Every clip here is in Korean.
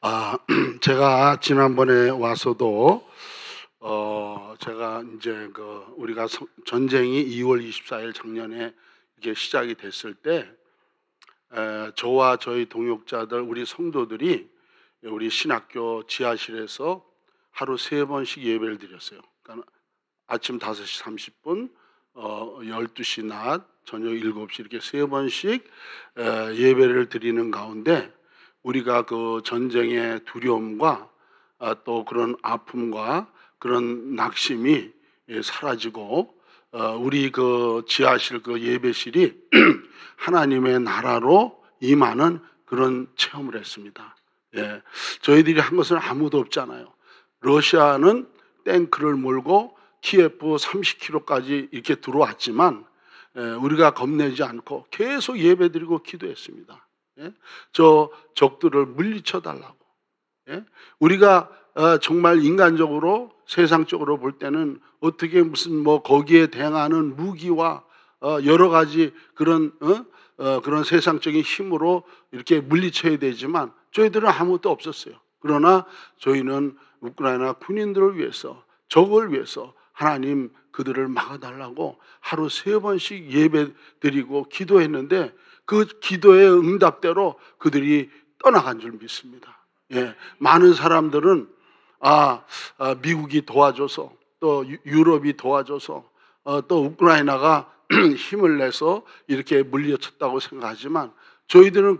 아, 제가 지난번에 와서도 제가 이제 우리가 전쟁이 2월 24일 작년에 이게 시작이 됐을 때 저와 저희 동역자들 우리 성도들이 우리 신학교 지하실에서 하루 3번씩 예배를 드렸어요. 그러니까 아침 5시 30분, 12시 낮, 저녁 7시 이렇게 3번씩 예배를 드리는 가운데 우리가 그 전쟁의 두려움과 또 그런 아픔과 그런 낙심이 사라지고 우리 그 지하실 그 예배실이 하나님의 나라로 임하는 그런 체험을 했습니다. 예, 저희들이 한 것은 아무도 없잖아요. 러시아는 탱크를 몰고 키예프 30km까지 이렇게 들어왔지만 우리가 겁내지 않고 계속 예배드리고 기도했습니다. 예? 저 적들을 물리쳐 달라고. 예? 우리가 정말 인간적으로 세상적으로 볼 때는 어떻게 무슨 뭐 거기에 대항하는 무기와 여러 가지 그런 그런 세상적인 힘으로 이렇게 물리쳐야 되지만 저희들은 아무것도 없었어요. 그러나 저희는 우크라이나 군인들을 위해서 적을 위해서 하나님 그들을 막아달라고 하루 3번씩 예배 드리고 기도했는데 그 기도의 응답대로 그들이 떠나간 줄 믿습니다. 예, 많은 사람들은 미국이 도와줘서 또 유럽이 도와줘서 또 우크라이나가 힘을 내서 이렇게 물리쳤다고 생각하지만 저희들은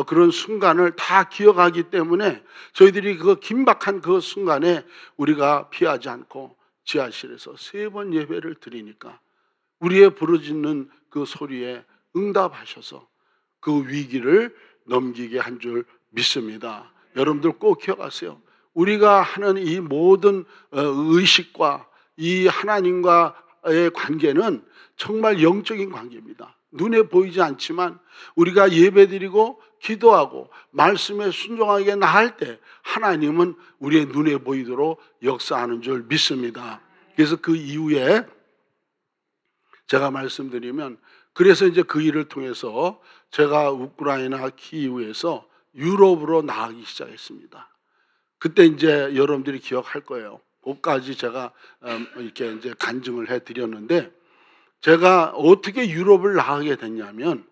그런 순간을 다 기억하기 때문에 저희들이 그 긴박한 그 순간에 우리가 피하지 않고 지하실에서 3번 예배를 드리니까 우리의 부르짖는 그 소리에 응답하셔서 그 위기를 넘기게 한 줄 믿습니다. 여러분들 꼭 기억하세요. 우리가 하는 이 모든 의식과 이 하나님과의 관계는 정말 영적인 관계입니다. 눈에 보이지 않지만 우리가 예배드리고 기도하고 말씀에 순종하게 나갈 때 하나님은 우리의 눈에 보이도록 역사하는 줄 믿습니다. 그래서 그 이후에 제가 말씀드리면 그래서 이제 그 일을 통해서 제가 우크라이나 키이우에서 유럽으로 나가기 시작했습니다. 그때 이제 여러분들이 기억할 거예요. 그것까지 제가 이렇게 이제 간증을 해드렸는데 제가 어떻게 유럽을 나가게 됐냐면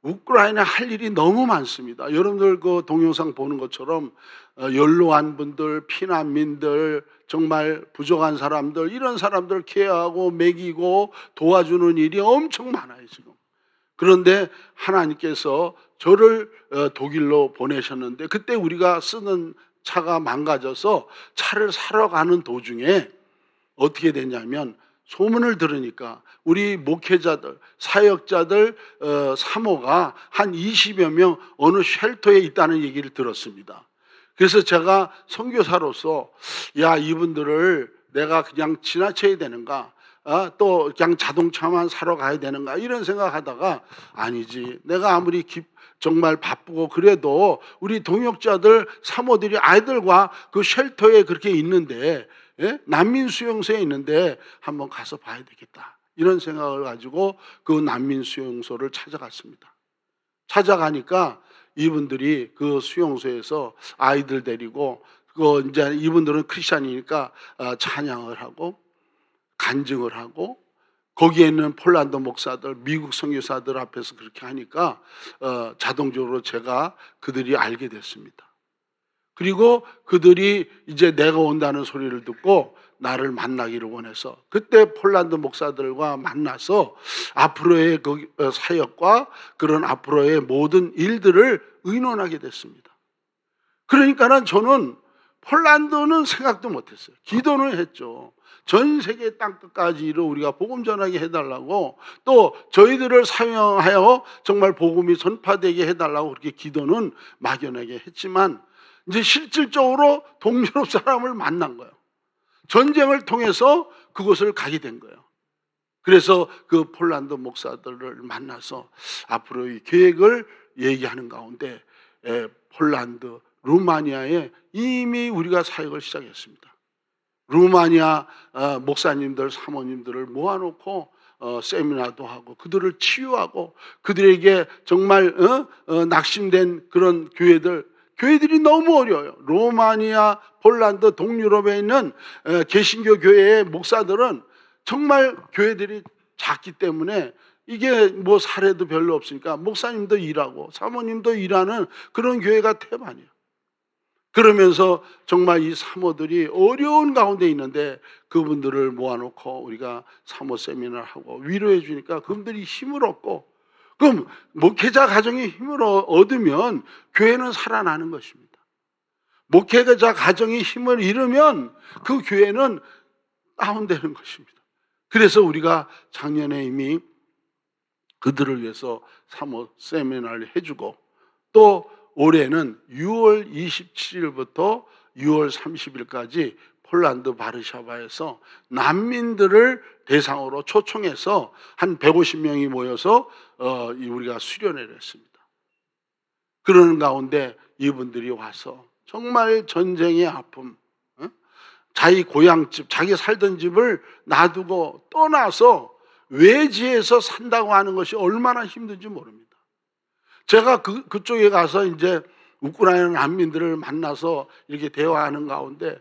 우크라이나 할 일이 너무 많습니다. 여러분들 그 동영상 보는 것처럼 연로한 분들, 피난민들, 정말 부족한 사람들 이런 사람들 케어하고 먹이고 도와주는 일이 엄청 많아요 지금. 그런데 하나님께서 저를 독일로 보내셨는데 그때 우리가 쓰는 차가 망가져서 차를 사러 가는 도중에 어떻게 됐냐면 소문을 들으니까 우리 목회자들, 사역자들 사모가 한 20여 명 어느 쉘터에 있다는 얘기를 들었습니다. 그래서 제가 선교사로서 야 이분들을 내가 그냥 지나쳐야 되는가 또 그냥 자동차만 사러 가야 되는가 이런 생각하다가 아니지 내가 아무리 정말 바쁘고 그래도 우리 동역자들 사모들이 아이들과 그 쉘터에 그렇게 있는데 난민 수용소에 있는데 한번 가서 봐야 되겠다 이런 생각을 가지고 그 난민 수용소를 찾아갔습니다. 찾아가니까 이분들이 그 수용소에서 아이들 데리고 이제 이분들은 크리스찬이니까 찬양을 하고 간증을 하고 거기에 있는 폴란드 목사들, 미국 선교사들 앞에서 그렇게 하니까 자동적으로 제가 그들이 알게 됐습니다. 그리고 그들이 이제 내가 온다는 소리를 듣고 나를 만나기를 원해서 그때 폴란드 목사들과 만나서 앞으로의 그 사역과 그런 앞으로의 모든 일들을 의논하게 됐습니다. 그러니까는 저는 폴란드는 생각도 못했어요. 기도는 했죠. 전 세계 땅끝까지 우리가 복음 전하게 해달라고 또 저희들을 사용하여 정말 복음이 전파되게 해달라고 그렇게 기도는 막연하게 했지만 이제 실질적으로 동유럽 사람을 만난 거예요. 전쟁을 통해서 그곳을 가게 된 거예요. 그래서 그 폴란드 목사들을 만나서 앞으로의 계획을 얘기하는 가운데 폴란드, 루마니아에 이미 우리가 사역을 시작했습니다. 루마니아 목사님들, 사모님들을 모아놓고 세미나도 하고 그들을 치유하고 그들에게 정말 낙심된 그런 교회들 교회들이 너무 어려워요. 로마니아, 폴란드, 동유럽에 있는 개신교 교회의 목사들은 정말 교회들이 작기 때문에 이게 뭐 사례도 별로 없으니까 목사님도 일하고 사모님도 일하는 그런 교회가 태반이에요. 그러면서 정말 이 사모들이 어려운 가운데 있는데 그분들을 모아놓고 우리가 사모 세미나를 하고 위로해 주니까 그분들이 힘을 얻고, 그럼 목회자 가정이 힘을 얻으면 교회는 살아나는 것입니다. 목회자 가정이 힘을 잃으면 그 교회는 다운되는 것입니다. 그래서 우리가 작년에 이미 그들을 위해서 사모 세미나를 해주고, 또 올해는 6월 27일부터 6월 30일까지 폴란드 바르샤바에서 난민들을 대상으로 초청해서 한 150명이 모여서 우리가 수련회를 했습니다. 그러는 가운데 이분들이 와서 정말 전쟁의 아픔, 자기 고향집, 자기 살던 집을 놔두고 떠나서 외지에서 산다고 하는 것이 얼마나 힘든지 모릅니다. 제가 그쪽에 가서 이제 우크라이나 난민들을 만나서 이렇게 대화하는 가운데,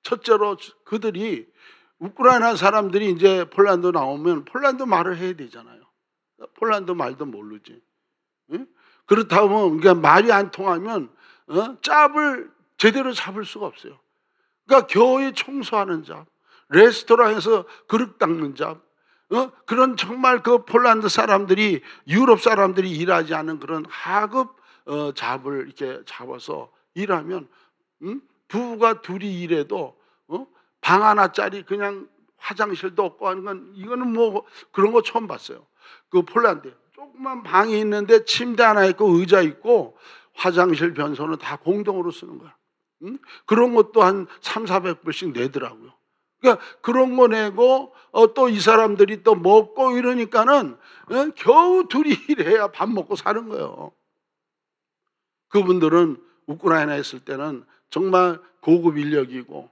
첫째로 그들이 우크라이나 사람들이 이제 폴란드 나오면 폴란드 말을 해야 되잖아요. 폴란드 말도 모르지. 그렇다면 그러니까 말이 안 통하면 짭을 제대로 잡을 수가 없어요. 그러니까 교회 청소하는 잡, 레스토랑에서 그릇 닦는 잡, 그런 정말 그 폴란드 사람들이, 유럽 사람들이 일하지 않은 그런 하급 잡을 이렇게 잡아서 일하면, 부부가 둘이 일해도 방 하나짜리 그냥 화장실도 없고 하는 건, 이거는 뭐 그런 거 처음 봤어요. 그 폴란드에 조그만 방이 있는데 침대 하나 있고 의자 있고 화장실 변소는 다 공동으로 쓰는 거야. 그런 것도 한 300~400불씩 내더라고요. 그러니까 그런 거 내고 또 이 사람들이 또 먹고 이러니까는 겨우 둘이 일해야 밥 먹고 사는 거예요. 그분들은 우크라이나에 있을 때는 정말 고급 인력이고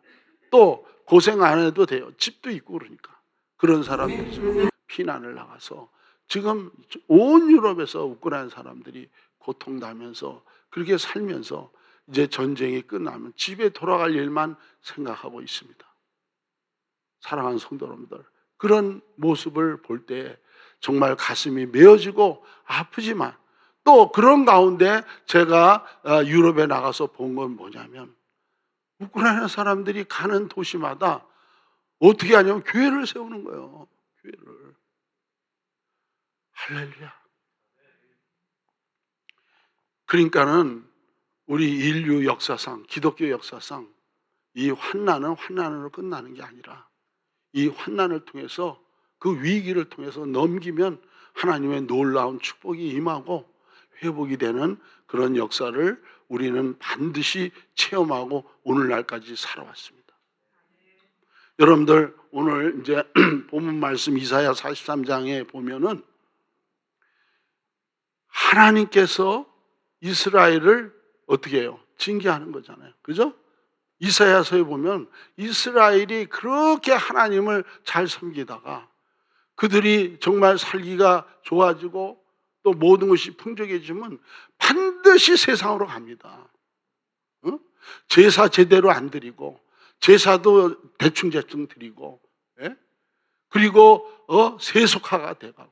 또 고생 안 해도 돼요. 집도 있고 그러니까. 그런 사람들이 피난을 나가서 지금 온 유럽에서 우크라이나 사람들이 고통나면서 그렇게 살면서 이제 전쟁이 끝나면 집에 돌아갈 일만 생각하고 있습니다. 사랑하는 성도 여러분들, 그런 모습을 볼 때 정말 가슴이 메어지고 아프지만, 또 그런 가운데 제가 유럽에 나가서 본 건 뭐냐면, 우크라이나 사람들이 가는 도시마다 어떻게 하냐면 교회를 세우는 거예요. 교회를. 할렐루야. 그러니까는 우리 인류 역사상, 기독교 역사상 이 환난은 환난으로 끝나는 게 아니라 이 환난을 통해서, 그 위기를 통해서 넘기면 하나님의 놀라운 축복이 임하고 회복이 되는 그런 역사를 우리는 반드시 체험하고 오늘날까지 살아왔습니다. 여러분들 오늘 이제 본문 말씀 이사야 43장에 보면은 하나님께서 이스라엘을 어떻게 해요? 징계하는 거잖아요. 그죠? 이사야서에 보면 이스라엘이 그렇게 하나님을 잘 섬기다가 그들이 정말 살기가 좋아지고 또 모든 것이 풍족해지면 반드시 세상으로 갑니다. 제사 제대로 안 드리고 제사도 대충 드리고, 그리고 세속화가 돼가고.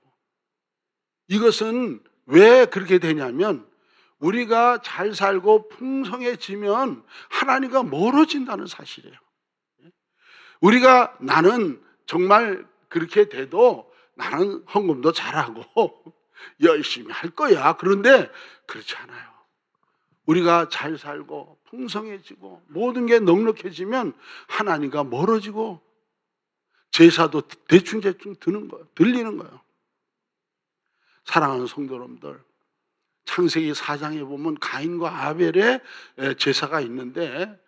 이것은 왜 그렇게 되냐면 우리가 잘 살고 풍성해지면 하나님과 멀어진다는 사실이에요. 우리가 나는 정말 그렇게 돼도 나는 헌금도 잘하고 열심히 할 거야. 그런데 그렇지 않아요. 우리가 잘 살고 풍성해지고 모든 게 넉넉해지면 하나님과 멀어지고 제사도 대충 드는 거예요. 들리는 거예요. 사랑하는 성도 여러분들, 창세기 4장에 보면 가인과 아벨의 제사가 있는데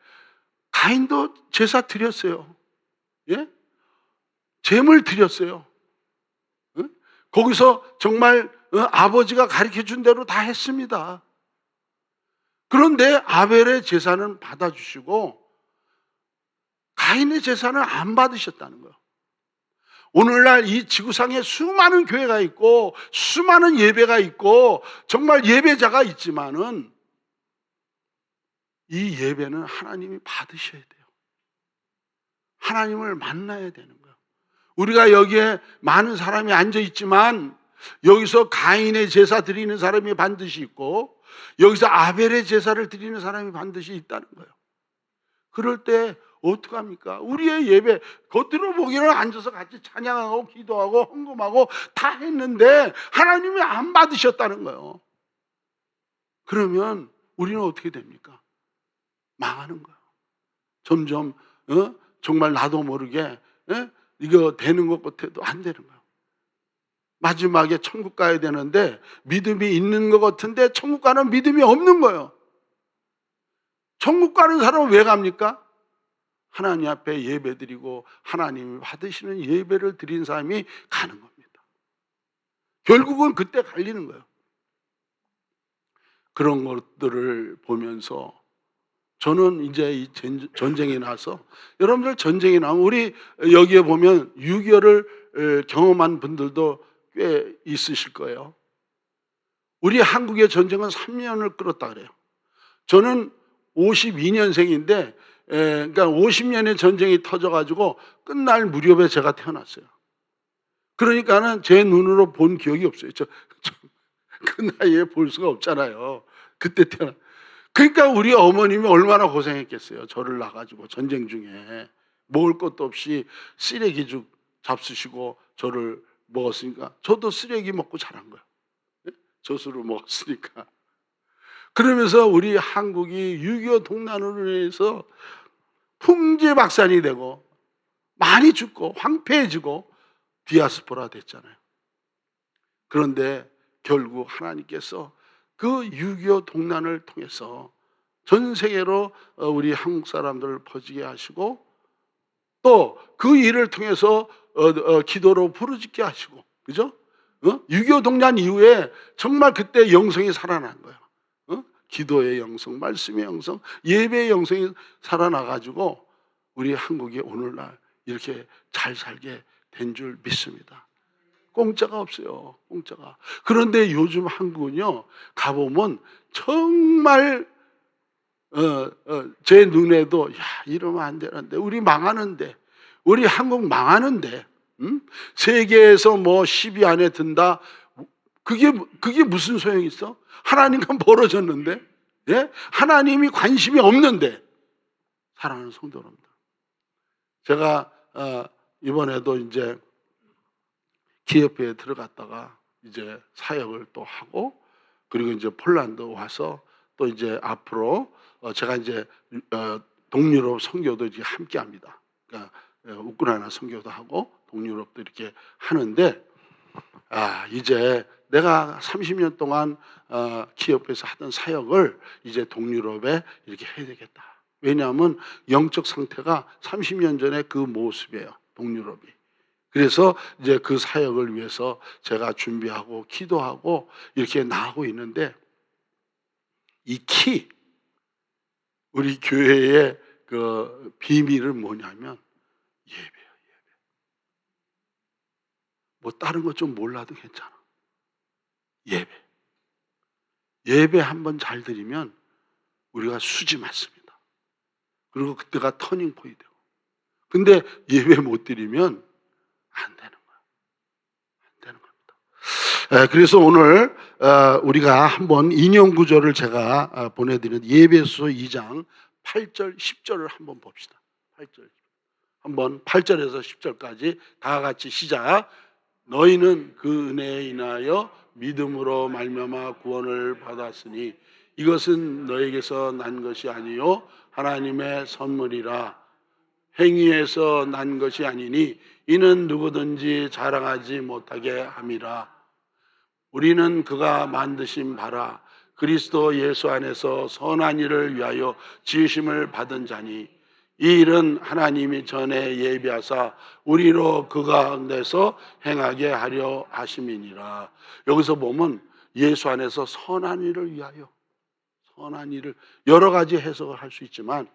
가인도 제사 드렸어요. 예? 제물 드렸어요. 거기서 정말 아버지가 가르쳐준 대로 다 했습니다. 그런데 아벨의 제사는 받아주시고 가인의 제사는 안 받으셨다는 거예요. 오늘날 이 지구상에 수많은 교회가 있고 수많은 예배가 있고 정말 예배자가 있지만은 이 예배는 하나님이 받으셔야 돼요. 하나님을 만나야 되는 거예요. 우리가 여기에 많은 사람이 앉아 있지만 여기서 가인의 제사 드리는 사람이 반드시 있고 여기서 아벨의 제사를 드리는 사람이 반드시 있다는 거예요. 그럴 때 어떡합니까? 우리의 예배 겉으로 보기는 앉아서 같이 찬양하고 기도하고 헌금하고 다 했는데 하나님이 안 받으셨다는 거예요. 그러면 우리는 어떻게 됩니까? 망하는 거예요. 점점 정말 나도 모르게 이거 되는 것 같아도 안 되는 거예요. 마지막에 천국 가야 되는데 믿음이 있는 것 같은데 천국 가는 믿음이 없는 거예요. 천국 가는 사람은 왜 갑니까? 하나님 앞에 예배드리고 하나님이 받으시는 예배를 드린 사람이 가는 겁니다. 결국은 그때 갈리는 거예요. 그런 것들을 보면서 저는 이제 이 전쟁이 나서 여러분들 전쟁이 나면 우리 여기에 보면 6.25를 경험한 분들도 꽤 있으실 거예요. 우리 한국의 전쟁은 3년을 끌었다 그래요. 저는 52년생인데 그러니까 50년의 전쟁이 터져가지고 끝날 무렵에 제가 태어났어요. 그러니까는 제 눈으로 본 기억이 없어요. 그 나이에 볼 수가 없잖아요. 그때 태어나. 그러니까 우리 어머님이 얼마나 고생했겠어요. 저를 낳아가지고 전쟁 중에 먹을 것도 없이 쓰레기죽 잡수시고 저를 먹었으니까 저도 쓰레기 먹고 자란 거예요. 젖으로 먹었으니까. 그러면서 우리 한국이 6.25 동란으로 인해서 풍지박산이 되고 많이 죽고 황폐해지고 디아스포라 됐잖아요. 그런데 결국 하나님께서 그 6.25 동란을 통해서 전 세계로 우리 한국 사람들을 퍼지게 하시고 또 그 일을 통해서 기도로 부르짖게 하시고, 그죠? 6.25 동란 이후에 정말 그때 영성이 살아난 거예요. 기도의 영성, 말씀의 영성, 예배의 영성이 살아나가지고 우리 한국이 오늘날 이렇게 잘 살게 된 줄 믿습니다. 공짜가 없어요. 공짜가. 그런데 요즘 한국은요, 가보면 정말 제 눈에도 야 이러면 안 되는데 우리 망하는데 우리 한국 망하는데 세계에서 뭐 10위 안에 든다. 그게 무슨 소용이 있어? 하나님과 멀어졌는데, 예? 하나님이 관심이 없는데. 사랑하는 성도 여러분들, 제가 이번에도 이제 기업회에 들어갔다가 이제 사역을 또 하고 그리고 이제 폴란드 와서 또 이제 앞으로 제가 이제 동유럽 선교도 이제 함께 합니다. 그러니까 우크라이나 선교도 하고 동유럽도 이렇게 하는데 이제 내가 30년 동안 기업에서 하던 사역을 이제 동유럽에 이렇게 해야 되겠다. 왜냐하면 영적 상태가 30년 전에 그 모습이에요. 동유럽이. 그래서 이제 그 사역을 위해서 제가 준비하고 기도하고 이렇게 나가고 있는데 이 우리 교회의 그 비밀은 뭐냐면 예배예요. 예배. 뭐 다른 것 좀 몰라도 괜찮아. 예배. 예배 한번 잘 드리면 우리가 수지 맞습니다. 그리고 그때가 터닝 포인트고. 근데 예배 못 드리면 안 되는 거야. 안 되는 겁니다. 그래서 오늘 우리가 한번 인용 구절을 제가 보내드리는 예배서 2장 8절, 10절을 한번 봅시다. 8절. 한번 8절에서 10절까지 다 같이 시작. 너희는 그 은혜에 인하여 믿음으로 말미암아 구원을 받았으니 이것은 너에게서 난 것이 아니요 하나님의 선물이라. 행위에서 난 것이 아니니 이는 누구든지 자랑하지 못하게 함이라. 우리는 그가 만드신 바라 그리스도 예수 안에서 선한 일을 위하여 지으심을 받은 자니 이 일은 하나님이 전에 예비하사 우리로 그 가운데서 행하게 하려 하심이니라. 여기서 보면 예수 안에서 선한 일을 위하여, 선한 일을 여러 가지 해석을 할 수 있지만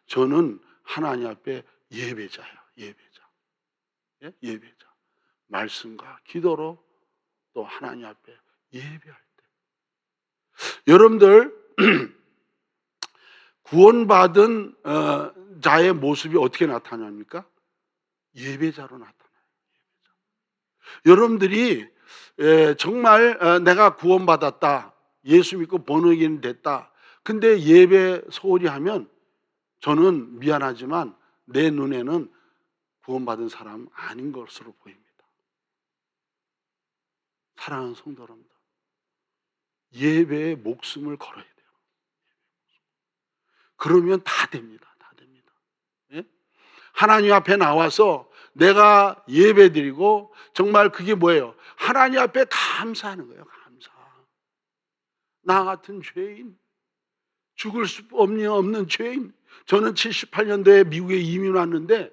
저는 하나님 앞에 예배자예요. 예배자. 예? 예배자. 말씀과 기도로 또 하나님 앞에 예배할 때. 여러분들 구원받은 자의 모습이 어떻게 나타납니까? 예배자로 나타나요. 여러분들이 정말 내가 구원받았다, 예수 믿고 번역인 됐다, 근데 예배 소홀히 하면 저는 미안하지만 내 눈에는 구원받은 사람 아닌 것으로 보입니다. 사랑하는 성도 여러분들, 예배에 목숨을 걸어야 돼요. 그러면 다 됩니다. 다 됩니다. 예? 하나님 앞에 나와서 내가 예배 드리고, 정말 그게 뭐예요? 하나님 앞에 감사하는 거예요. 감사. 나 같은 죄인, 죽을 수 없는 죄인. 저는 78년도에 미국에 이민 왔는데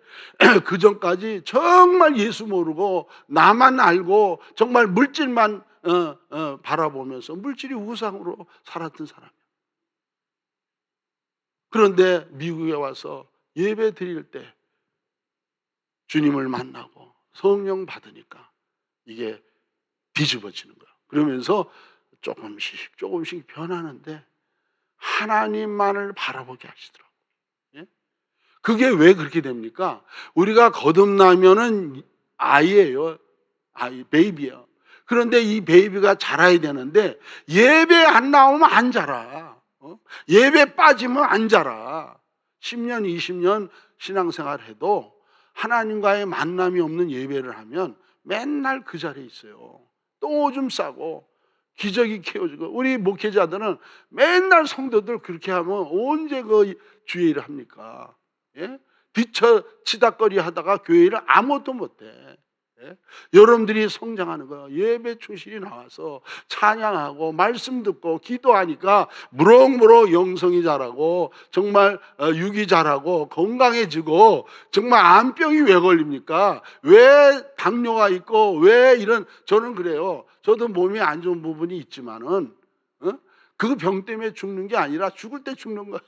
그 전까지 정말 예수 모르고 나만 알고 정말 물질만 바라보면서 물질이 우상으로 살았던 사람이에요. 그런데 미국에 와서 예배 드릴 때 주님을 만나고 성령 받으니까 이게 뒤집어지는 거예요. 그러면서 조금씩 변하는데 하나님만을 바라보게 하시더라고요. 예? 그게 왜 그렇게 됩니까? 우리가 거듭나면은 아이예요. 아이, 베이비예요. 그런데 이 베이비가 자라야 되는데 예배 안 나오면 안 자라. 예배 빠지면 안 자라. 10년, 20년 신앙생활 해도 하나님과의 만남이 없는 예배를 하면 맨날 그 자리에 있어요. 똥 오줌 싸고 기저귀 캐워주고. 우리 목회자들은 맨날 성도들 그렇게 하면 언제 그 주의 일을 합니까? 예? 뒤처 치닥거리 하다가 교회 일을 아무것도 못해. 예? 여러분들이 성장하는 거예요. 예배 충실히 나와서 찬양하고 말씀 듣고 기도하니까 무럭무럭 영성이 자라고 정말 육이 자라고 건강해지고. 정말 암병이 왜 걸립니까? 왜 당뇨가 있고 왜 이런. 저는 그래요. 저도 몸이 안 좋은 부분이 있지만은 그 병 때문에 죽는 게 아니라 죽을 때 죽는 거야.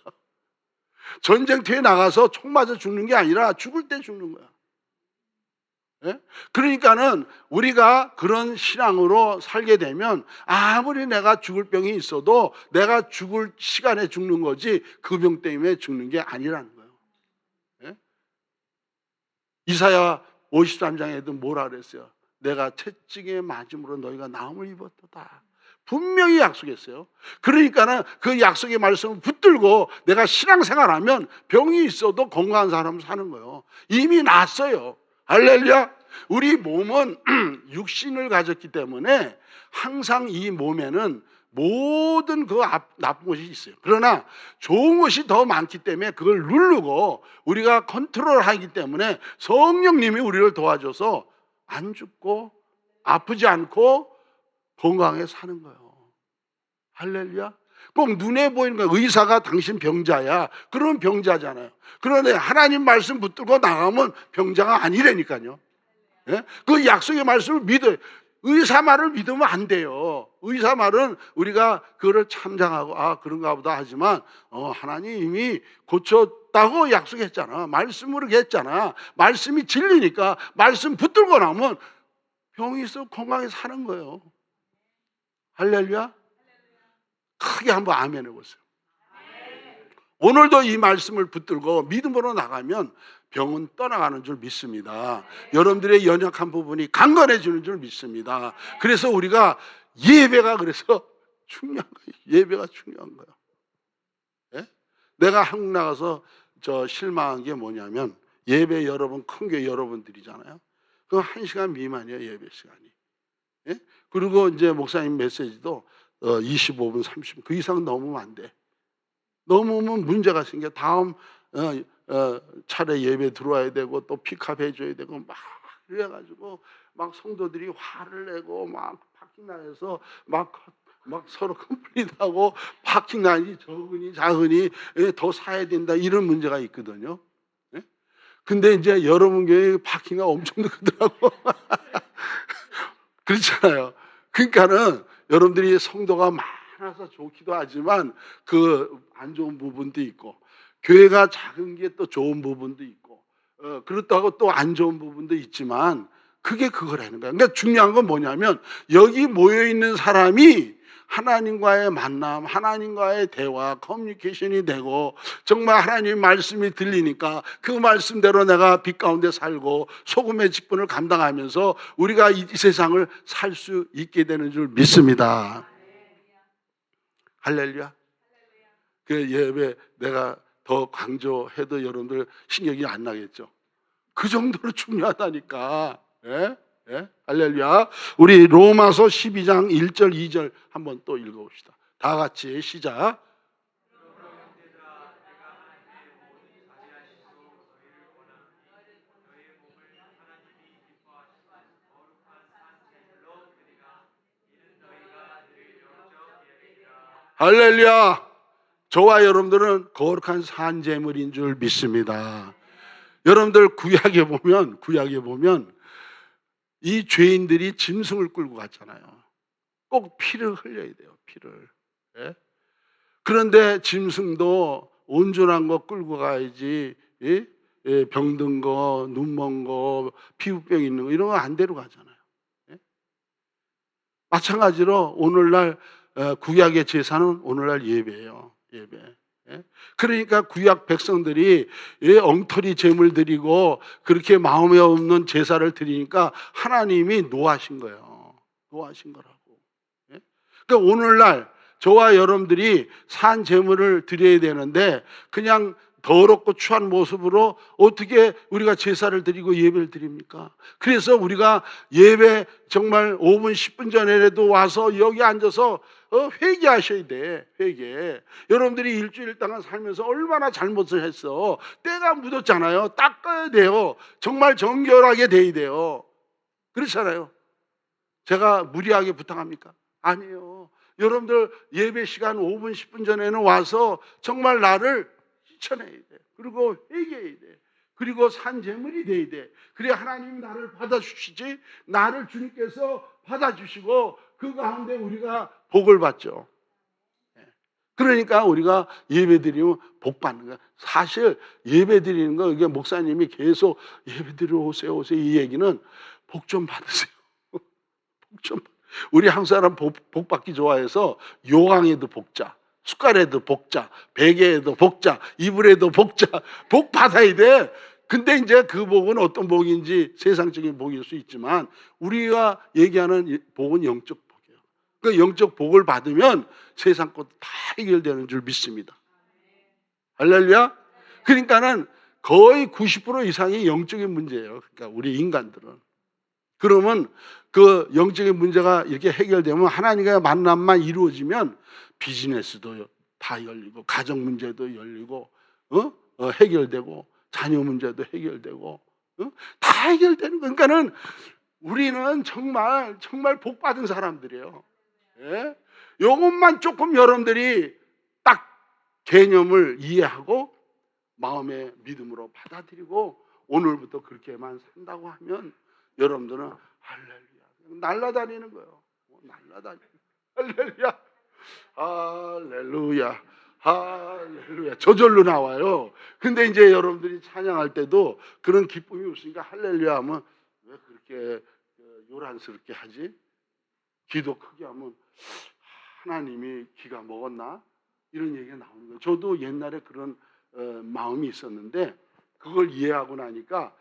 전쟁터에 나가서 총 맞아 죽는 게 아니라 죽을 때 죽는 거야. 예? 그러니까는 우리가 그런 신앙으로 살게 되면 아무리 내가 죽을 병이 있어도 내가 죽을 시간에 죽는 거지 그 병 때문에 죽는 게 아니라는 거예요. 예? 이사야 53장에도 뭐라 그랬어요? 내가 채찍에 맞음으로 너희가 나음을 입었도다. 분명히 약속했어요. 그러니까는 그 약속의 말씀을 붙들고 내가 신앙생활하면 병이 있어도 건강한 사람은 사는 거예요. 이미 났어요. 할렐루야. 우리 몸은 육신을 가졌기 때문에 항상 이 몸에는 모든 그 나쁜 것이 있어요. 그러나 좋은 것이 더 많기 때문에 그걸 누르고 우리가 컨트롤하기 때문에 성령님이 우리를 도와줘서 안 죽고 아프지 않고 건강하게 사는 거예요. 할렐루야. 꼭 눈에 보이는 거예요. 의사가 당신 병자야. 그러면 병자잖아요. 그런데 하나님 말씀 붙들고 나가면 병자가 아니라니까요. 예? 그 약속의 말씀을 믿어요. 의사 말을 믿으면 안 돼요. 의사 말은 우리가 그거를 참장하고 그런가 보다 하지만 하나님 이미 고쳤다고 약속했잖아. 말씀으로 했잖아. 말씀이 진리니까 말씀 붙들고 나면 병이 있어 건강히 사는 거예요. 할렐루야. 크게 한번 아멘 해보세요. 오늘도 이 말씀을 붙들고 믿음으로 나가면 병은 떠나가는 줄 믿습니다. 여러분들의 연약한 부분이 강건해지는 줄 믿습니다. 그래서 우리가 예배가 그래서 중요한 거예요. 예배가 중요한 거예요. 예? 내가 한국 나가서 실망한 게 뭐냐면 예배 여러분 큰 교회 여러분들이잖아요. 그럼 1시간 미만이에요. 예배 시간이. 예? 그리고 이제 목사님 메시지도 25분 30분 그 이상 넘으면 안 돼. 넘으면 문제가 생겨. 다음 차례 예배 들어와야 되고 또 픽업 해줘야 되고 막 그래가지고 막 성도들이 화를 내고 막 파킹란에서 막 서로 컴플릿하고 파킹란이 적으니 작으니 더 사야 된다 이런 문제가 있거든요. 예? 근데 이제 여러분 교회 파킹가 엄청 크더라고. 그렇잖아요. 그러니까는 여러분들이 성도가 많아서 좋기도 하지만 그 안 좋은 부분도 있고 교회가 작은 게 또 좋은 부분도 있고 그렇다고 또 안 좋은 부분도 있지만 그게 그거라는 거예요. 그러니까 중요한 건 뭐냐면 여기 모여있는 사람이 하나님과의 만남, 하나님과의 대화, 커뮤니케이션이 되고 정말 하나님 말씀이 들리니까 그 말씀대로 내가 빛 가운데 살고 소금의 직분을 감당하면서 우리가 이 세상을 살 수 있게 되는 줄 믿습니다. 할렐루야. 그 예배 내가 더 강조해도 여러분들 신경이 안 나겠죠. 그 정도로 중요하다니까. 예? 예? 할렐루야. 우리 로마서 12장 1절 2절 한번 또 읽어봅시다. 다 같이 시작. 할렐루야. 저와 여러분들은 거룩한 산제물인 줄 믿습니다. 여러분들 구약에 보면 이 죄인들이 짐승을 끌고 갔잖아요. 꼭 피를 흘려야 돼요. 피를. 예? 그런데 짐승도 온전한 거 끌고 가야지. 예? 예, 병든 거, 눈먼 거, 피부병 있는 거 이런 거 안 데려가잖아요. 예? 마찬가지로 오늘날 구약의 제사는 오늘날 예배예요. 예배. 예? 그러니까 구약 백성들이 엉터리 제물 드리고 그렇게 마음에 없는 제사를 드리니까 하나님이 노하신 거예요. 노하신 거라고. 예? 그러니까 오늘날 저와 여러분들이 산 제물을 드려야 되는데 그냥 더럽고 추한 모습으로 어떻게 우리가 제사를 드리고 예배를 드립니까? 그래서 우리가 예배 정말 5분 10분 전에라도 와서 여기 앉아서 회개하셔야 돼. 회개. 여러분들이 일주일 동안 살면서 얼마나 잘못을 했어. 때가 묻었잖아요. 닦아야 돼요. 정말 정결하게 돼야 돼요. 그렇잖아요. 제가 무리하게 부탁합니까? 아니에요. 여러분들 예배 시간 5분 10분 전에는 와서 정말 나를 실천해야 돼. 그리고 회개해야 돼. 그리고 산제물이 돼야 돼. 그래야 하나님이 나를 받아주시지. 나를 주님께서 받아주시고 그 가운데 우리가 복을 받죠. 그러니까 우리가 예배드리면 복 받는 거야. 사실 예배드리는 거 이게 목사님이 계속 예배드리러 오세요 이 얘기는 복 좀 받으세요. 복 좀. 우리 한국 사람 복 받기 좋아해서 요강에도 복자, 숟갈에도 복자, 베개에도 복자, 이불에도 복자, 복 받아야 돼. 근데 이제 그 복은 어떤 복인지 세상적인 복일 수 있지만 우리가 얘기하는 복은 영적 복이에요. 그 영적 복을 받으면 세상 것 다 해결되는 줄 믿습니다. 할렐루야. 그러니까는 거의 90% 이상이 영적인 문제예요. 그러니까 우리 인간들은. 그러면 그 영적인 문제가 이렇게 해결되면 하나님과의 만남만 이루어지면 비즈니스도 다 열리고 가정 문제도 열리고 해결되고 자녀 문제도 해결되고 다 해결되는 거예요. 그러니까는 우리는 정말 복 받은 사람들이에요. 예? 이것만 조금 여러분들이 딱 개념을 이해하고 마음의 믿음으로 받아들이고 오늘부터 그렇게만 산다고 하면 여러분들은 할렐루야 날아다니는 거예요. 날아다니는 할렐루야 할렐루야 할렐루야 저절로 나와요. 근데 이제 여러분들이 찬양할 때도 그런 기쁨이 없으니까 할렐루야 하면 왜 그렇게 요란스럽게 하지? 기도 크게 하면 하나님이 기가 먹었나? 이런 얘기가 나오는 거예요. 저도 옛날에 그런 마음이 있었는데 그걸 이해하고 나니까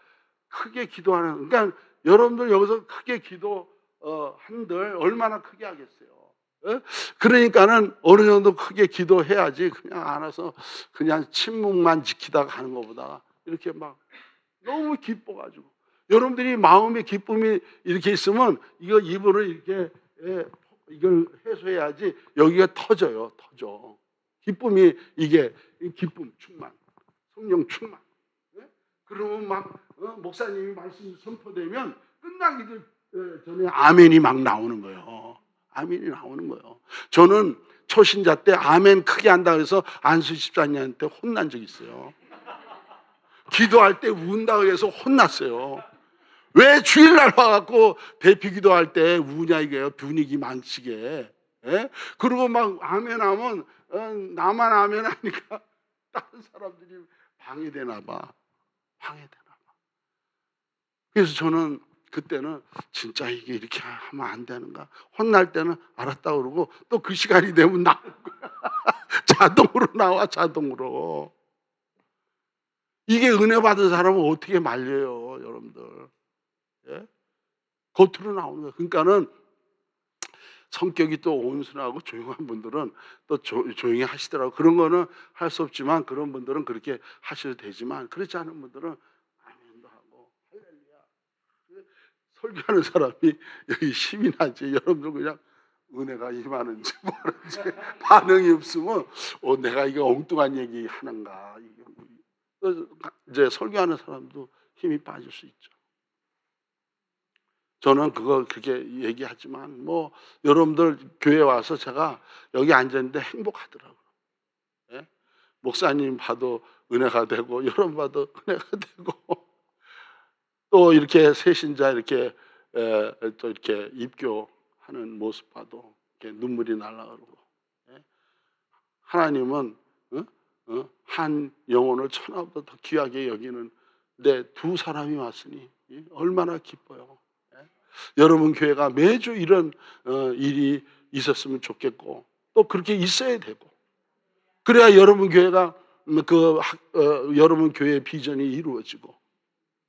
크게 기도하는, 그러니까 여러분들 여기서 크게 기도 한들 얼마나 크게 하겠어요. 그러니까는 어느 정도 크게 기도해야지 그냥 안 와서 그냥 침묵만 지키다가 가는 것보다 이렇게 막 너무 기뻐가지고 여러분들이 마음의 기쁨이 이렇게 있으면 이거 입으로 이렇게 이걸 해소해야지 여기가 터져요. 터져. 기쁨이 이게 기쁨 충만, 성령 충만. 그러면 막 목사님이 말씀이 선포되면 끝나기 전에 아멘이 막 나오는 거예요. 아멘이 나오는 거예요. 저는 초신자 때 아멘 크게 한다 그래서 안수 집사님한테 혼난 적이 있어요. 기도할 때 운다고 해서 혼났어요. 왜 주일날 와갖고 대피 기도할 때 우냐 이게요. 분위기 망치게. 예? 그리고 막 아멘 하면 나만 아멘 하니까 다른 사람들이 방해되나 봐. 방해되나 봐. 그래서 저는 그때는 진짜 이게 이렇게 하면 안 되는가? 혼날 때는 알았다 그러고 또 그 시간이 되면 나오는 거야. 자동으로 나와, 자동으로. 이게 은혜 받은 사람은 어떻게 말려요, 여러분들? 예? 겉으로 나오는 거야. 그러니까는 성격이 또 온순하고 조용한 분들은 또 조용히 하시더라고. 그런 거는 할 수 없지만 그런 분들은 그렇게 하셔도 되지만 그렇지 않은 분들은 아멘도 하고 할렐루야. 설교하는 사람이 여기 힘이 나지. 여러분들 그냥 은혜가 임하는지 모르는지 반응이 없으면 내가 이거 엉뚱한 얘기 하는가. 이제 설교하는 사람도 힘이 빠질 수 있죠. 저는 그거 그렇게 얘기하지만 뭐 여러분들 교회 와서 제가 여기 앉았는데 행복하더라고요. 예? 목사님 봐도 은혜가 되고 여러분 봐도 은혜가 되고 또 이렇게 새신자 이렇게 또 이렇게 입교하는 모습 봐도 이렇게 눈물이 날라가고 예? 하나님은 한 영혼을 천하보다 더 귀하게 여기는 내 두 사람이 왔으니 얼마나 기뻐요. 여러분 교회가 매주 이런 일이 있었으면 좋겠고 또 그렇게 있어야 되고 그래야 여러분 교회가 여러분 교회의 비전이 이루어지고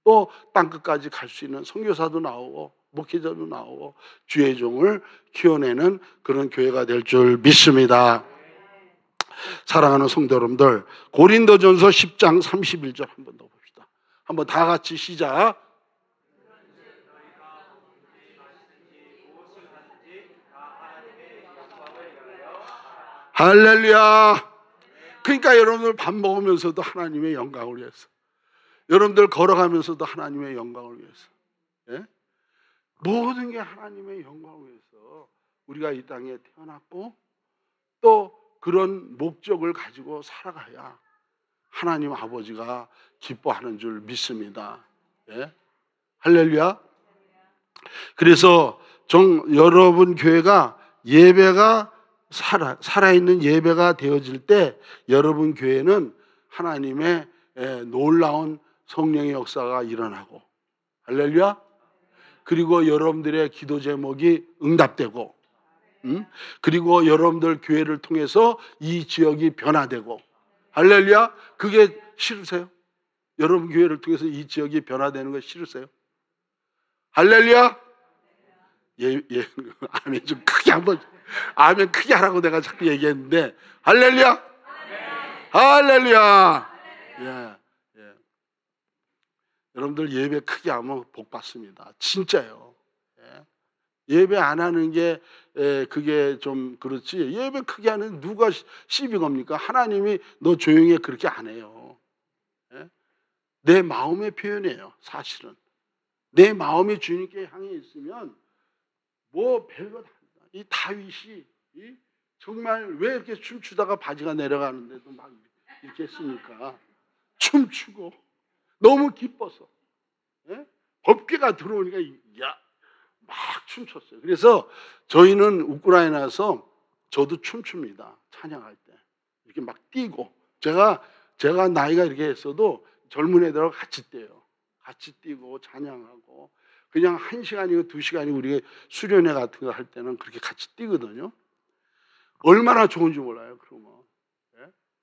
또 땅끝까지 갈 수 있는 선교사도 나오고 목회자도 나오고 주의 종을 키워내는 그런 교회가 될 줄 믿습니다. 사랑하는 성도 여러분들, 고린도전서 10장 31절 한 번 더 봅시다. 한번 다 같이 시작. 할렐루야. 그러니까 여러분들 밥 먹으면서도 하나님의 영광을 위해서, 여러분들 걸어가면서도 하나님의 영광을 위해서, 예? 모든 게 하나님의 영광을 위해서 우리가 이 땅에 태어났고 또 그런 목적을 가지고 살아가야 하나님 아버지가 기뻐하는 줄 믿습니다. 예? 할렐루야. 그래서 여러분 교회가 예배가 살아있는 예배가 되어질 때 여러분 교회는 하나님의 놀라운 성령의 역사가 일어나고 할렐루야. 그리고 여러분들의 기도 제목이 응답되고 그리고 여러분들 교회를 통해서 이 지역이 변화되고 할렐루야. 그게 싫으세요? 여러분 교회를 통해서 이 지역이 변화되는 거 싫으세요? 할렐루야. 아멘 좀 크게 한번 아멘 크게 하라고 내가 자꾸 얘기했는데 할렐루야. 할렐루야. 예. 여러분들 예배 크게 하면 복 받습니다. 진짜요. 예배 안 하는 게 그게 좀 그렇지. 예배 크게 하는 누가 시비 겁니까? 하나님이 너 조용히 해 그렇게 안 해요. 내 마음의 표현이에요. 사실은 내 마음이 주님께 향해 있으면 뭐 별거 다. 이 다윗이 정말 왜 이렇게 춤추다가 바지가 내려가는데도 막 이렇게 했습니까? 춤추고 너무 기뻐서 법궤가 들어오니까 막 춤췄어요. 그래서 저희는 우크라이나에서 저도 춤춥니다. 찬양할 때 이렇게 막 뛰고 제가 나이가 이렇게 했어도 젊은 애들하고 같이 뛰어요. 같이 뛰고 찬양하고 그냥 1시간이고 2시간이고 우리가 수련회 같은 거 할 때는 그렇게 같이 뛰거든요. 얼마나 좋은지 몰라요. 그러면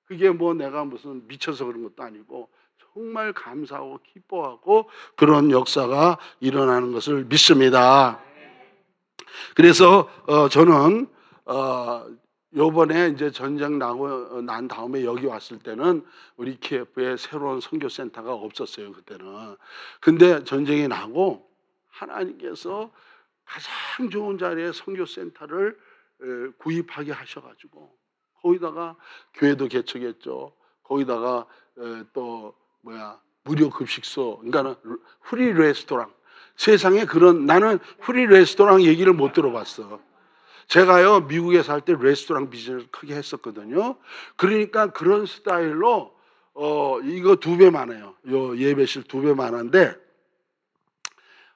그게 뭐 내가 무슨 미쳐서 그런 것도 아니고 정말 감사하고 기뻐하고 그런 역사가 일어나는 것을 믿습니다. 그래서 저는 요번에 이제 전쟁 나고 난 다음에 여기 왔을 때는 우리 키예프에 새로운 선교센터가 없었어요. 그때는. 근데 전쟁이 나고 하나님께서 가장 좋은 자리에 선교센터를 구입하게 하셔가지고 거기다가 교회도 개척했죠. 거기다가 또 무료 급식소, 그러니까 프리 레스토랑. 세상에 그런 나는 프리 레스토랑 얘기를 못 들어봤어. 제가요 미국에 살 때 레스토랑 비즈니스 크게 했었거든요. 그러니까 그런 스타일로 이거 2배 많아요. 요 예배실 2배 많은데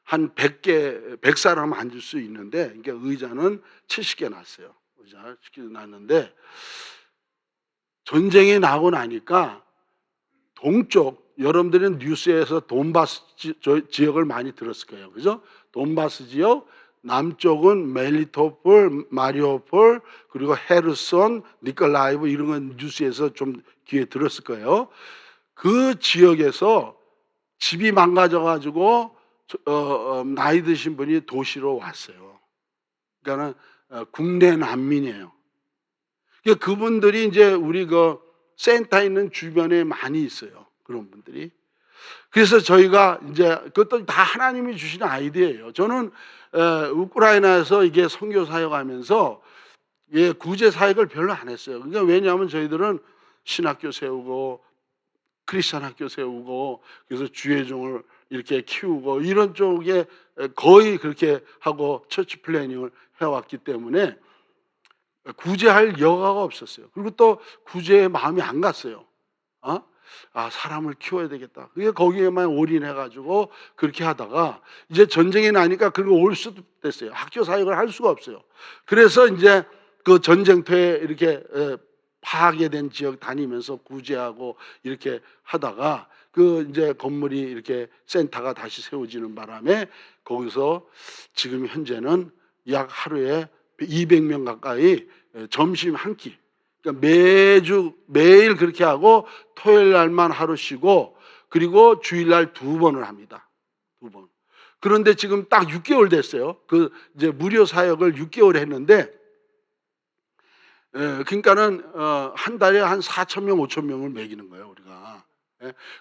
한 100사람 앉을 수 있는데 그러니까 의자는 70개 놨어요. 의자 70개 놨는데 전쟁이 나고 나니까 동쪽 여러분들은 뉴스에서 돈바스 지역을 많이 들었을 거예요. 그죠? 돈바스 지역, 남쪽은 멜리토폴, 마리오폴, 그리고 헤르손, 니콜라이브 이런 건 뉴스에서 좀 귀에 들었을 거예요. 그 지역에서 집이 망가져가지고 나이 드신 분이 도시로 왔어요. 그러니까는 국내 난민이에요. 그러니까 그분들이 이제 우리 그 센터 있는 주변에 많이 있어요. 그런 분들이. 그래서 저희가 이제 그것도 다 하나님이 주신 아이디어예요. 저는 우크라이나에서 이게 선교 사역하면서 구제 사역을 별로 안 했어요. 그러니까 왜냐하면 저희들은 신학교 세우고 크리스천 학교 세우고 그래서 주의종을 이렇게 키우고 이런 쪽에 거의 그렇게 하고 처치 플래닝을 해왔기 때문에 구제할 여가가 없었어요. 그리고 또 구제에 마음이 안 갔어요. 사람을 키워야 되겠다. 그게 거기에만 올인해가지고 그렇게 하다가 이제 전쟁이 나니까 그리고 올 수도 됐어요. 학교 사역을 할 수가 없어요. 그래서 이제 그 전쟁터에 이렇게 파괴된 지역 다니면서 구제하고 이렇게 하다가 그 이제 건물이 이렇게 센터가 다시 세워지는 바람에 거기서 지금 현재는 약 하루에 200명 가까이 점심 한 끼. 그러니까 매일 그렇게 하고 토요일 날만 하루 쉬고 그리고 주일날 2번을 합니다. 2번. 그런데 지금 딱 6개월 됐어요. 그 이제 무료 사역을 6개월 했는데 그러니까는 한 달에 한 4,000명, 5,000명을 먹이는 거예요, 우리가.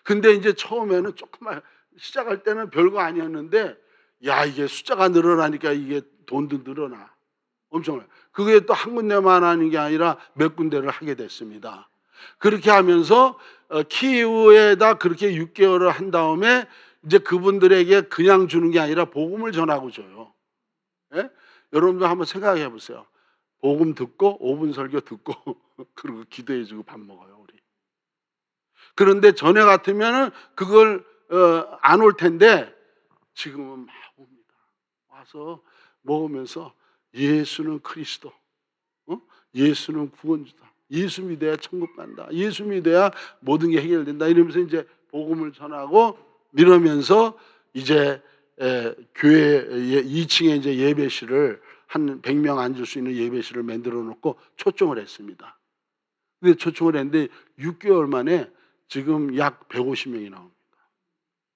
근데 이제 처음에는 조금만 시작할 때는 별거 아니었는데 이게 숫자가 늘어나니까 이게 돈도 늘어나. 엄청. 그게 또 한 군데만 하는 게 아니라 몇 군데를 하게 됐습니다. 그렇게 하면서 키이우에다 그렇게 6개월을 한 다음에 이제 그분들에게 그냥 주는 게 아니라 복음을 전하고 줘요. 여러분도 한번 생각해 보세요. 복음 듣고 5분 설교 듣고 그리고 기도해 주고 밥 먹어요, 우리. 그런데 전에 같으면은 그걸 안 올 텐데 지금은 막 옵니다. 와서 먹으면서 예수는 그리스도, 예수는 구원주다. 예수 믿어야 천국 간다. 예수 믿어야 모든 게 해결된다. 이러면서 이제 복음을 전하고 이러면서 이제 교회 2층에 이제 예배실을 한 100명 앉을 수 있는 예배실을 만들어 놓고 초청을 했습니다. 근데 초청을 했는데 6개월 만에 지금 약 150명이 나옵니다.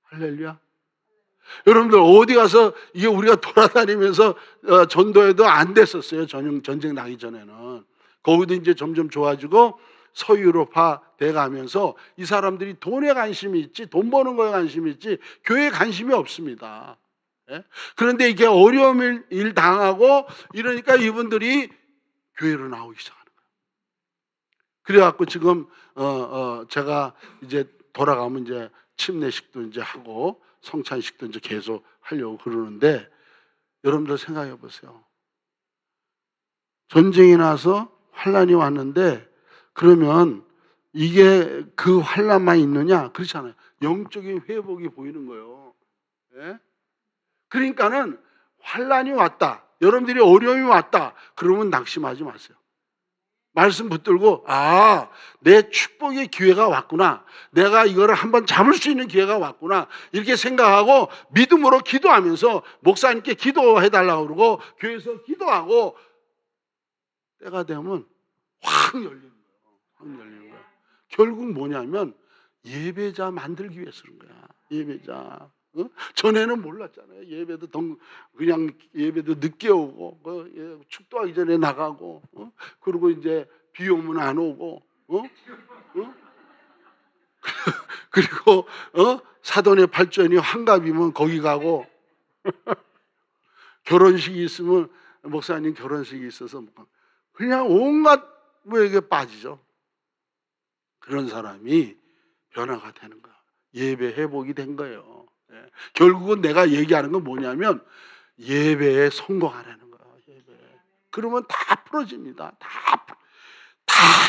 할렐루야. 여러분들 어디 가서 이게 우리가 돌아다니면서 전도해도 안 됐었어요. 전쟁 나기 전에는. 거기도 이제 점점 좋아지고 서유럽화 돼가면서 이 사람들이 돈에 관심이 있지 돈 버는 거에 관심이 있지 교회에 관심이 없습니다. 그런데 이게 어려움을 당하고 이러니까 이분들이 교회로 나오기 시작하는 거예요. 그래갖고 지금 제가 이제 돌아가면 이제 침례식도 이제 하고 성찬식도 이제 계속 하려고 그러는데 여러분들 생각해 보세요. 전쟁이 나서 환란이 왔는데 그러면 이게 그 환란만 있느냐? 그렇잖아요. 영적인 회복이 보이는 거예요. 그러니까는 환란이 왔다. 여러분들이 어려움이 왔다. 그러면 낙심하지 마세요. 말씀 붙들고 내 축복의 기회가 왔구나. 내가 이거를 한번 잡을 수 있는 기회가 왔구나. 이렇게 생각하고 믿음으로 기도하면서 목사님께 기도해달라고 그러고 교회에서 기도하고 때가 되면 확 열리는 거예요. 확 열리는 거예요. 결국 뭐냐면 예배자 만들기 위해서 그런 거야. 예배자. 전에는 몰랐잖아요. 예배도 그냥 예배도 늦게 오고 축도하기 전에 나가고 그리고 이제 비 오면 안 오고 그리고 사돈의 발전이 환갑이면 거기 가고 결혼식이 있으면 목사님 결혼식이 있어서 그냥 온갖 뭐에게 빠지죠. 그런 사람이 변화가 되는 거야. 예배 회복이 된 거예요. 결국은 내가 얘기하는 건 뭐냐면 예배에 성공하라는 거야. 예배. 그러면 다 풀어집니다. 다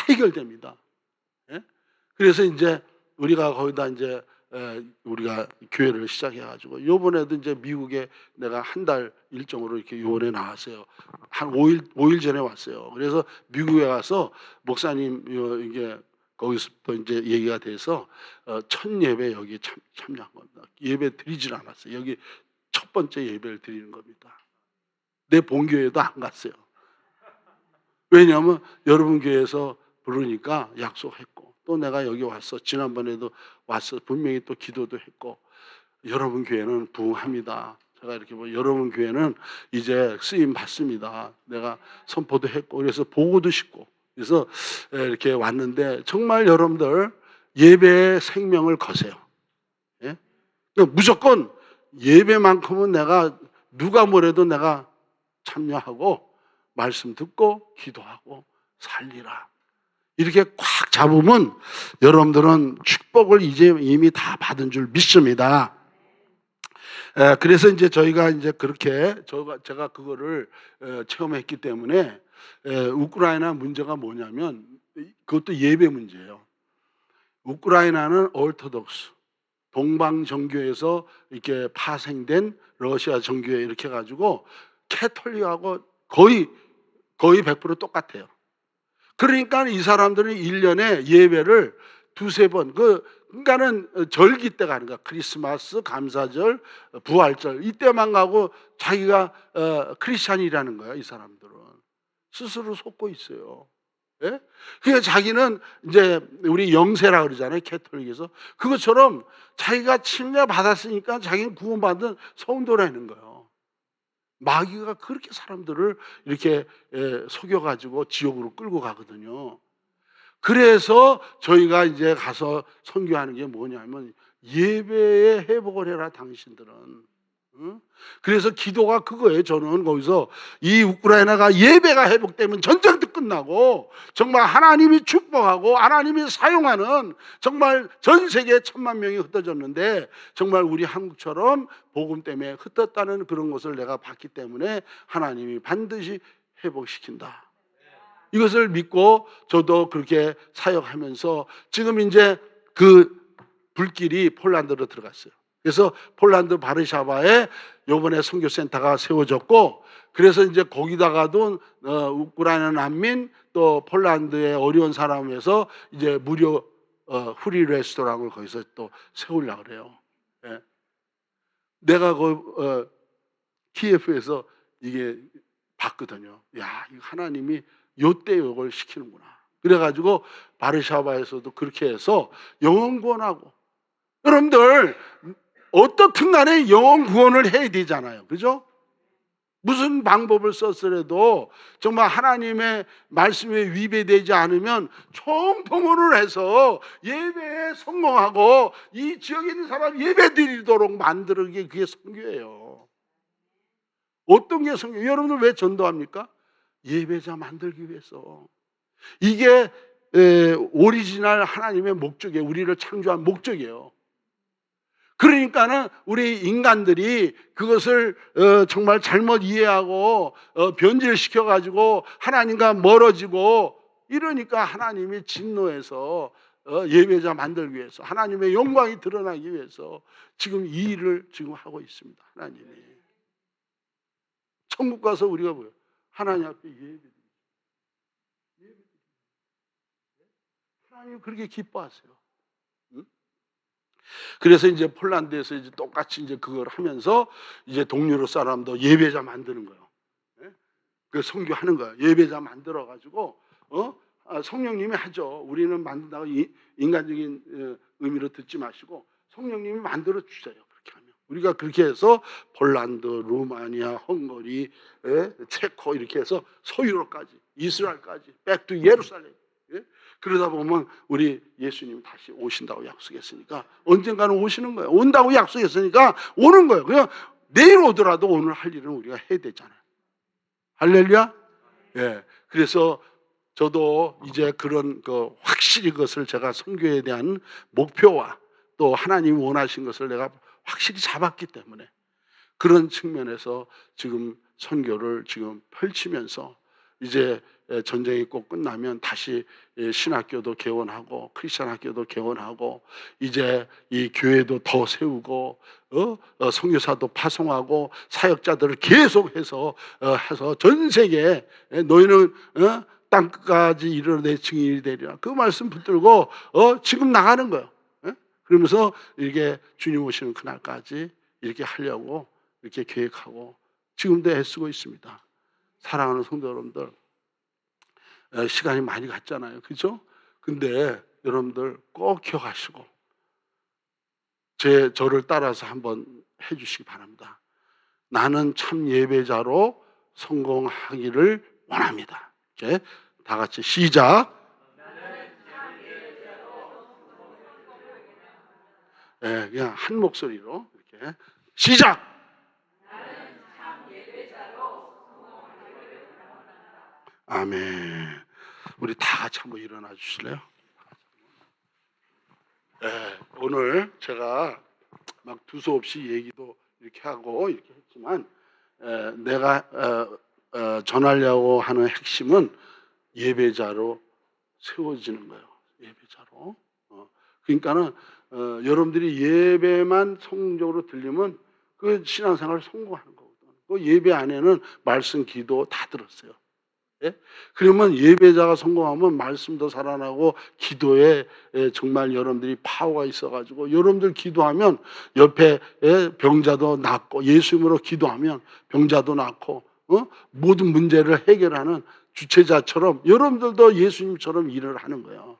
해결됩니다. 그래서 이제 우리가 거기다 이제 우리가 교회를 시작해가지고 이번에도 이제 미국에 내가 한 달 일정으로 이렇게 요번에 나왔어요. 한 5일 전에 왔어요. 그래서 미국에 가서 목사님 이게 거기서부터 이제 얘기가 돼서 첫 예배 여기 참여한 겁니다. 예배 드리질 않았어요. 여기 첫 번째 예배를 드리는 겁니다. 내 본교회도 안 갔어요. 왜냐하면 여러분 교회에서 부르니까 약속했고, 또 내가 여기 왔어. 지난번에도 왔어. 분명히 또 기도도 했고, 여러분 교회는 부흥합니다. 제가 이렇게 여러분 교회는 이제 쓰임 받습니다. 내가 선포도 했고, 그래서 보고도 싶고, 그래서 이렇게 왔는데 정말 여러분들 예배의 생명을 거세요. 예? 무조건 예배만큼은 내가 누가 뭐래도 내가 참여하고 말씀 듣고 기도하고 살리라. 이렇게 꽉 잡으면 여러분들은 축복을 이제 이미 다 받은 줄 믿습니다. 그래서 이제 저희가 이제 그렇게 제가 그거를 체험했기 때문에 우크라이나 문제가 뭐냐면 그것도 예배 문제예요. 우크라이나는 orthodox 동방 정교에서 이렇게 파생된 러시아 정교회 이렇게 해가지고 캐톨릭하고 거의 100% 똑같아요. 그러니까 이 사람들은 1년에 예배를 두세 번, 그러니까는 절기 때 가는 거야. 크리스마스, 감사절, 부활절 이때만 가고 자기가 크리스찬이라는 거야. 이 사람들은 스스로 속고 있어요. 예? 그러니까 자기는 이제 우리 영세라 그러잖아요. 캐톨릭에서 그것처럼 자기가 침례 받았으니까 자기는 구원받은 성도라는 거예요. 마귀가 그렇게 사람들을 이렇게 속여가지고 지옥으로 끌고 가거든요. 그래서 저희가 이제 가서 선교하는 게 뭐냐면 예배에 회복을 해라 당신들은. 응? 그래서 기도가 그거예요. 저는 거기서 이 우크라이나가 예배가 회복되면 전쟁도 끝나고 정말 하나님이 축복하고 하나님이 사용하는 정말 전 세계에 1,000만 명이 흩어졌는데 정말 우리 한국처럼 복음 때문에 흩었다는 그런 것을 내가 봤기 때문에 하나님이 반드시 회복시킨다. 이것을 믿고 저도 그렇게 사역하면서 지금 이제 그 불길이 폴란드로 들어갔어요. 그래서 폴란드 바르샤바에 요번에 선교센터가 세워졌고, 그래서 이제 거기다가도 우크라이나 난민 또 폴란드의 어려운 사람에서 이제 무료 프리 레스토랑을 거기서 또 세우려고 그래요. 예. 내가 키예프에서 이게 봤거든요. 야, 하나님이 요때 요걸 시키는구나. 그래가지고 바르샤바에서도 그렇게 해서 영혼 구원하고, 여러분들 어떻든 간에 영혼 구원을 해야 되잖아요. 그죠? 무슨 방법을 썼으라도 정말 하나님의 말씀에 위배되지 않으면 총동원을 해서 예배에 성공하고 이 지역에 있는 사람 예배 드리도록 만드는 게 그게 선교예요. 어떤 게 선교예요? 여러분들 왜 전도합니까? 예배자 만들기 위해서. 이게 오리지널 하나님의 목적이에요. 우리를 창조한 목적이에요. 그러니까는 우리 인간들이 그것을 정말 잘못 이해하고 변질시켜가지고 하나님과 멀어지고 이러니까 하나님이 진노해서 예배자 만들기 위해서 하나님의 영광이 드러나기 위해서 지금 이 일을 지금 하고 있습니다. 하나님이 천국 가서 우리가 뭐예요? 하나님 앞에 예배드리죠. 하나님 그렇게 기뻐하세요. 응? 그래서 이제 폴란드에서 이제 똑같이 이제 그걸 하면서 이제 동유럽 사람도 예배자 만드는 거예요. 네? 그 선교하는 거예요. 예배자 만들어 가지고 성령님이 하죠. 우리는 만든다고 인간적인 의미로 듣지 마시고 성령님이 만들어 주세요. 그렇게 하면 우리가 그렇게 해서 폴란드, 루마니아, 헝가리, 체코 이렇게 해서 서유럽까지, 이스라엘까지, 백두 예루살렘. 그러다 보면 우리 예수님 다시 오신다고 약속했으니까 언젠가는 오시는 거예요. 온다고 약속했으니까 오는 거예요. 그냥 내일 오더라도 오늘 할 일은 우리가 해야 되잖아요. 할렐루야. 예. 그래서 저도 이제 그런 확실히 그것을 제가 선교에 대한 목표와 또 하나님이 원하신 것을 내가 확실히 잡았기 때문에 그런 측면에서 지금 선교를 지금 펼치면서 이제 전쟁이 꼭 끝나면 다시 신학교도 개원하고 크리스천 학교도 개원하고 이제 이 교회도 더 세우고 선교사도 파송하고 사역자들을 계속해서 해서 전 세계에 너희는 땅끝까지 이르러 내 증인이 되리라. 그 말씀 붙들고 지금 나가는 거예요. 예? 그러면서 이렇게 주님 오시는 그날까지 이렇게 하려고 이렇게 계획하고 지금도 애쓰고 있습니다. 사랑하는 성도 여러분들, 시간이 많이 갔잖아요. 그죠? 근데 여러분들 꼭 기억하시고 저를 따라서 한번 해주시기 바랍니다. 나는 참 예배자로 성공하기를 원합니다. 이제 다 같이 시작. 네, 그냥 한 목소리로 이렇게 시작. 아멘. 우리 다 같이 한번 일어나 주실래요? 네, 오늘 제가 막 두서없이 얘기도 이렇게 하고 이렇게 했지만 내가 전하려고 하는 핵심은 예배자로 세워지는 거예요. 예배자로. 그러니까는 여러분들이 예배만 성공적으로 들리면 그 신앙생활 성공하는 거거든요. 그 예배 안에는 말씀, 기도 다 들었어요. 예? 그러면 예배자가 성공하면 말씀도 살아나고 기도에 정말 여러분들이 파워가 있어가지고 여러분들 기도하면 옆에 병자도 낫고 예수님으로 기도하면 병자도 낫고 모든 문제를 해결하는 주체자처럼 여러분들도 예수님처럼 일을 하는 거예요.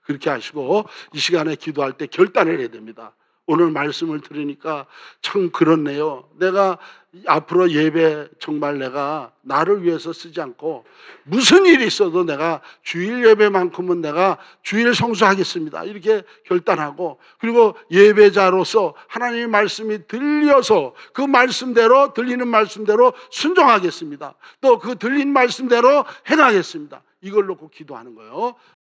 그렇게 하시고 이 시간에 기도할 때 결단을 해야 됩니다. 오늘 말씀을 들으니까 참 그렇네요. 내가 앞으로 예배 정말 내가 나를 위해서 쓰지 않고 무슨 일이 있어도 내가 주일 예배만큼은 내가 주일 성수하겠습니다. 이렇게 결단하고 그리고 예배자로서 하나님의 말씀이 들려서 그 말씀대로 들리는 말씀대로 순종하겠습니다. 또 그 들린 말씀대로 행하겠습니다. 이걸 놓고 기도하는 거예요.